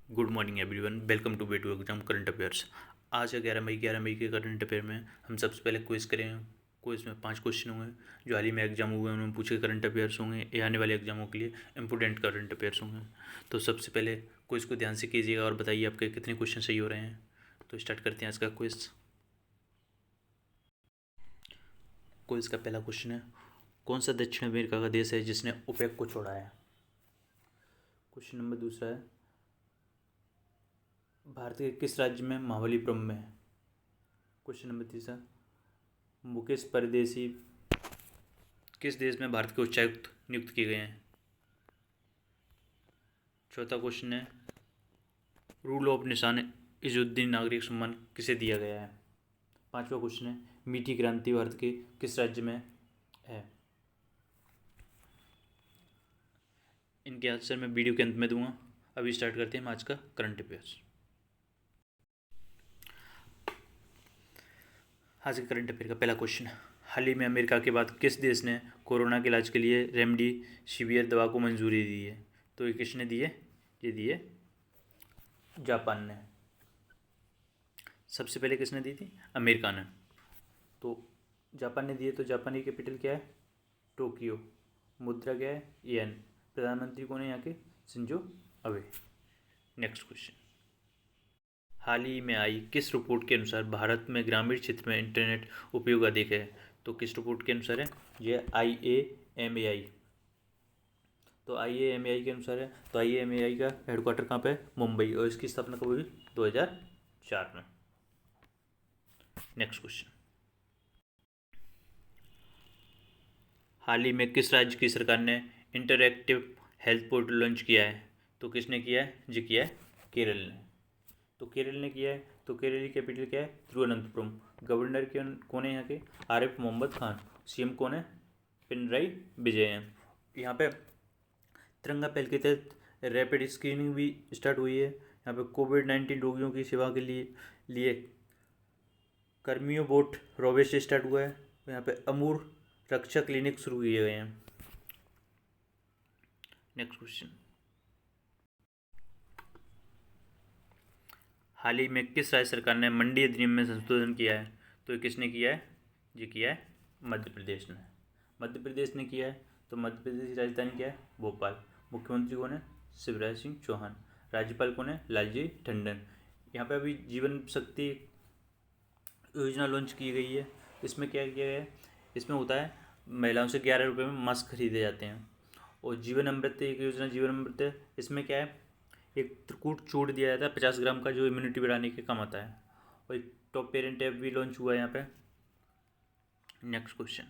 Good morning everyone, welcome to way to exam current affairs. आज है 11 मई के current affair में हम सबसे पहले क्विज करें। क्विज में 5 क्वेश्चन होंगे जो हाल ही में एग्जाम हुए हैं उन्होंने पूछे करंट अफेयर्स होंगे। ये आने वाले एग्जामों के लिए इंपॉर्टेंट करंट अफेयर्स होंगे। तो सबसे पहले क्विज को ध्यान से कीजिएगा और बताइए आपके कितने क्वेश्चन सही हो रहे हैं। तो स्टार्ट करते हैं आज का क्विज। क्विज का पहला क्वेश्चन है, कौन सा दक्षिण अमेरिका का देश है जिसने ओपेक को छोड़ा है। क्वेश्चन नंबर दूसरा है, भारत के किस राज्य में महाबलीपुरम में है। क्वेश्चन नंबर तीसरा, मुकेश परदेसी किस देश में भारत के उच्चायुक्त नियुक्त किए गए हैं। चौथा क्वेश्चन है, रूल ऑफ निशान इजुद्दीन नागरिक सम्मान किसे दिया गया है। पांचवा क्वेश्चन है, मीठी क्रांति भारत के किस राज्य में है। इनके आंसर मैं वीडियो के अंत में दूंगा। अभी स्टार्ट करते हैं हम आज का करंट अफेयर्स। आज के करंट अफेयर का पहला क्वेश्चन है, हाल ही में अमेरिका के बाद किस देश ने कोरोना के इलाज के लिए रेमडेसिविर दवा को मंजूरी दी है। तो ये किसने दी है, ये दी है जापान ने। सबसे पहले किसने दी थी, अमेरिका ने। तो जापान ने दी है। तो जापान की कैपिटल क्या है, टोक्यो। मुद्रा क्या है, येन। प्रधानमंत्री कौन है यहाँ के, शिंजो अबे। नेक्स्ट क्वेश्चन, हाल ही में आई किस रिपोर्ट के अनुसार भारत में ग्रामीण क्षेत्र में इंटरनेट उपयोग अधिक है। तो किस रिपोर्ट के अनुसार है, ये IAMAI। तो IAMAI के अनुसार है। तो IAMAI का हेडक्वार्टर कहाँ पे है, मुंबई। और इसकी स्थापना कब हुई, 2004 में। नेक्स्ट क्वेश्चन, हाल ही में किस राज्य की सरकार ने इंटरएक्टिव हेल्थ पोर्टल लॉन्च किया है। तो किसने किया है, जी किया है केरल ने। तो केरल ने किया है। तो केरल की कैपिटल क्या है, तिरुवनंतपुरम। गवर्नर कौन है यहाँ के, आरिफ मोहम्मद खान। CM कौन है, पिनराई विजयन। यहाँ पे तिरंगा पहल के तहत रैपिड स्क्रीनिंग भी स्टार्ट हुई है। यहाँ पे कोविड-19 रोगियों की सेवा के लिए कर्मियों बोट रोवे से स्टार्ट हुआ है। यहाँ पे अमूर रक्षा क्लिनिक शुरू किए गए हैं। नेक्स्ट क्वेश्चन, हाल ही में किस राज्य सरकार ने मंडी अधिनियम में संशोधन किया है। तो ये किसने किया है, ये किया है मध्य प्रदेश ने। मध्य प्रदेश ने किया है। तो मध्य प्रदेश की राजधानी क्या है, भोपाल। मुख्यमंत्री कौन है, शिवराज सिंह चौहान। राज्यपाल कौन है, लालजी टंडन। यहाँ पे अभी जीवन शक्ति योजना लॉन्च की गई है। इसमें क्या किया गया है, इसमें होता है महिलाओं से 11 रुपये में मास्क खरीदे जाते हैं। और जीवन अमृत एक योजना, जीवन अमृत है। इसमें क्या है, एक त्रिकूट चूर्ण दिया जाता है 50 ग्राम का, जो इम्यूनिटी बढ़ाने के काम आता है। और एक टॉप पेरेंट ऐप भी लॉन्च हुआ है यहाँ पे। नेक्स्ट क्वेश्चन,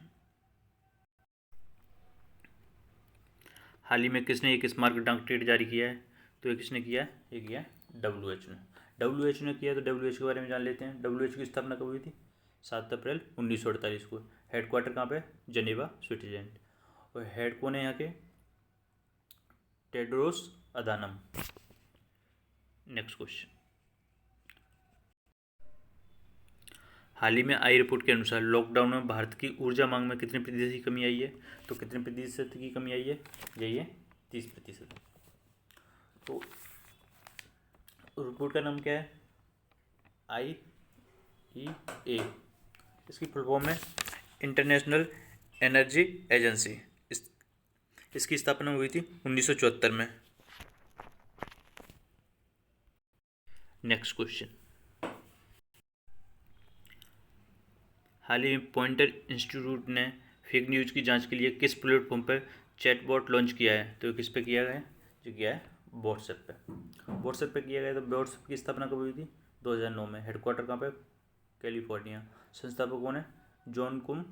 हाल ही में किसने एक स्मारक डाक टिकट जारी किया है। तो ये किसने किया है, ये किया WHO ने। WHO ने किया। तो WHO के बारे में जान लेते हैं। WHO की स्थापना कब हुई थी, 7 अप्रैल 1948 को। हेडक्वार्टर कहाँ पे, जनेवा स्विट्जरलैंड। और हेड कौन है यहाँ के, टेड्रोस अदानम। नेक्स्ट क्वेश्चन, हाल ही में आई रिपोर्ट के अनुसार लॉकडाउन में भारत की ऊर्जा मांग में कितने प्रतिशत की कमी आई है। तो कितने प्रतिशत की कमी आई है, यही है 30%। तो रिपोर्ट का नाम क्या है, IEA। इसकी फुल फॉर्म है इंटरनेशनल एनर्जी एजेंसी। इसकी स्थापना हुई थी 1974 में। नेक्स्ट क्वेश्चन, हाल ही में पॉइंटर इंस्टीट्यूट ने फेक न्यूज़ की जांच के लिए किस प्लेटफॉर्म पर चैटबॉट लॉन्च किया है। तो किस पे किया गया है, जो किया है व्हाट्सएप पे। व्हाट्सएप पे किया गया। तो व्हाट्सएप की स्थापना कब हुई थी, 2009 में। हेडक्वार्टर कहाँ पे, कैलिफोर्निया। संस्थापक कौन है, जॉन कुम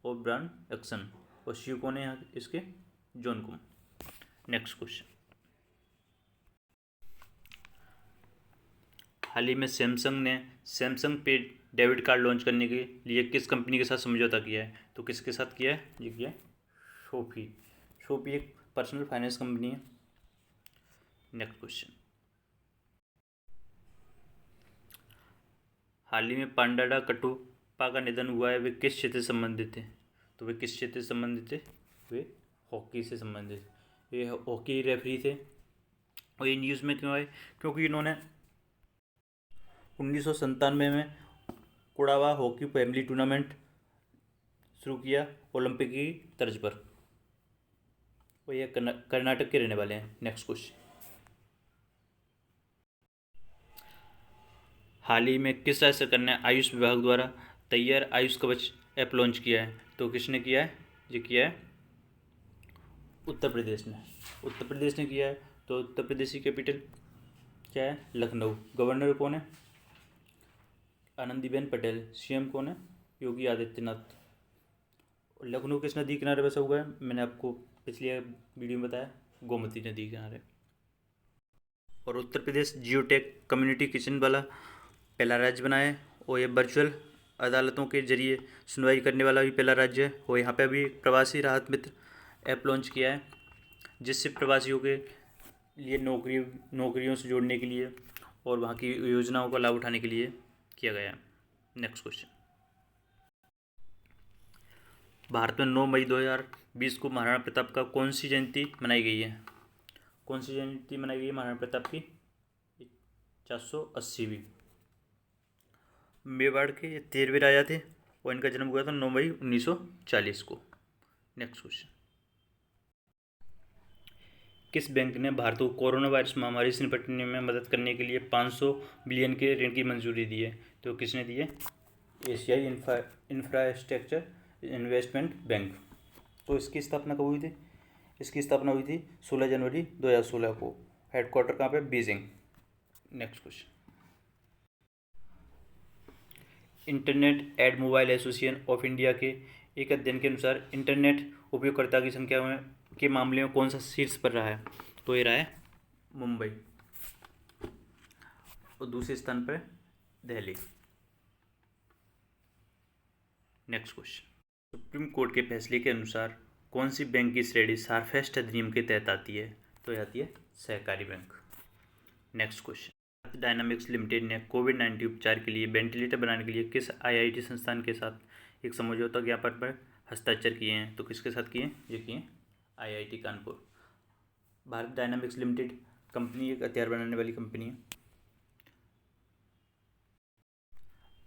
और ब्रांड एक्सन। और CEO कौन है यहाँ इसके, जॉन कुम। नेक्स्ट क्वेश्चन, हाल ही में सैमसंग ने सैमसंग पे डेबिट कार्ड लॉन्च करने के लिए किस कंपनी के साथ समझौता किया है। तो किसके साथ किया है, ये किया है शोफी। शोफी एक पर्सनल फाइनेंस कंपनी है। नेक्स्ट क्वेश्चन, हाल ही में पांडाडा कटुप्पा का निधन हुआ है, वे किस क्षेत्र से संबंधित थे। तो वे किस क्षेत्र से संबंधित थे, वे हॉकी से संबंधित। ये हॉकी रेफरी थे। और ये न्यूज़ में क्यों आए? क्योंकि इन्होंने 1997 में कुड़ावा हॉकी फैमिली टूर्नामेंट शुरू किया ओलंपिक की तर्ज पर। और ये कर्नाटक के रहने वाले हैं। नेक्स्ट क्वेश्चन, हाल ही में किस राज्य सरकार ने आयुष विभाग द्वारा तैयार आयुष कवच ऐप लॉन्च किया है? तो किसने किया है? ये किया है उत्तर प्रदेश ने। उत्तर प्रदेश ने किया है। तो उत्तर प्रदेश की कैपिटल क्या है? लखनऊ। गवर्नर कौन है? आनंदीबेन पटेल। सीएम कौन है? योगी आदित्यनाथ। लखनऊ किस नदी किनारे बसा हुआ है? मैंने आपको पिछली वीडियो में बताया, गोमती नदी के किनारे। और Uttar Pradesh geotech community kitchen वाला पहला राज्य बना है। और ये वर्चुअल अदालतों के जरिए सुनवाई करने वाला भी पहला राज्य है। और यहाँ पे अभी प्रवासी राहत मित्र ऐप लॉन्च किया है, जिससे प्रवासियों के लिए नौकरियों से जोड़ने के लिए और वहाँ की योजनाओं का लाभ उठाने के लिए किया गया है। नेक्स्ट क्वेश्चन, भारत में 9 मई 2020 को महाराणा प्रताप का कौन सी जयंती मनाई गई है? कौन सी जयंती मनाई गई है महाराणा प्रताप की? 480वीं। मेवाड़ के ये 13वें राजा थे और इनका जन्म हुआ था 9 मई 1940 को। नेक्स्ट क्वेश्चन, किस बैंक ने भारत को कोरोना वायरस महामारी से निपटने में मदद करने के लिए 500 बिलियन के ऋण की मंजूरी दी है? तो किसने दी है? एशियाई इंफ्रास्ट्रक्चर इन्वेस्टमेंट बैंक। तो इसकी स्थापना कब हुई थी? इसकी स्थापना हुई थी 16 जनवरी 2016 को। हेडक्वार्टर कहाँ पे? Beijing. Next question, internet and mobile association of India के एक अध्ययन के अनुसार इंटरनेट उपयोगकर्ता की संख्या में के मामले में कौन सा शीर्ष पर रहा है? तो ये रहा है मुंबई। और दूसरे स्थान पर Delhi. Next question, supreme court के फैसले के अनुसार कौन सी बैंक की श्रेणी सारफेस्ट अधिनियम के तहत आती है? तो ये आती है सहकारी bank. Next question, Bharat dynamics limited ने कोविड-19 उपचार के लिए वेंटिलेटर बनाने के लिए किस आईआईटी संस्थान के साथ एक समझौता ज्ञापन पर हस्ताक्षर किए हैं? तो किसके साथ किए हैं? ये किए IIT Kanpur. Bharat dynamics limited company एक हथियार बनाने वाली कंपनी है।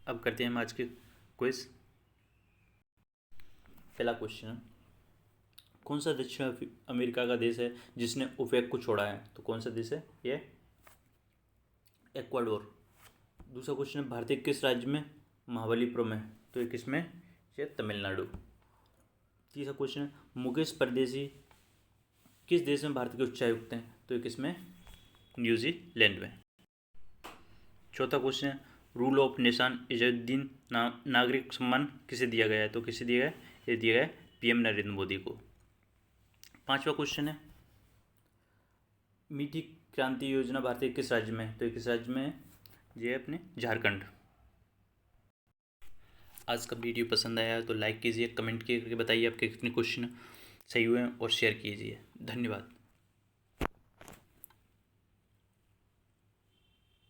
अब करते हैं हम आज के क्विज। पहला क्वेश्चन है, कौन सा दक्षिण अमेरिका का देश है जिसने ओपेक को छोड़ा है? तो कौन सा देश है? ये इक्वाडोर। दूसरा क्वेश्चन है, भारतीय किस राज्य में महाबलीपुरम है? तो ये किस में? ये तमिलनाडु। तीसरा क्वेश्चन है, मुकेश परदेसी किस देश में भारत के उच्चायुक्त हैं? तो ये किस में? न्यूजीलैंड में। चौथा क्वेश्चन है, रूल ऑफ नेशन इजुद्दीन नागरिक सम्मान किसे दिया गया है? तो किसे दिया गया? ये दिया गया पीएम नरेंद्र मोदी को। पांचवा क्वेश्चन है, मीठी क्रांति योजना भारतीय किस राज्य में है? तो किस राज्य में है? ये अपने झारखंड। आज का वीडियो पसंद आया तो लाइक कीजिए, कमेंट करके बताइए आपके कितने क्वेश्चन सही हुए हैं और शेयर कीजिए। धन्यवाद।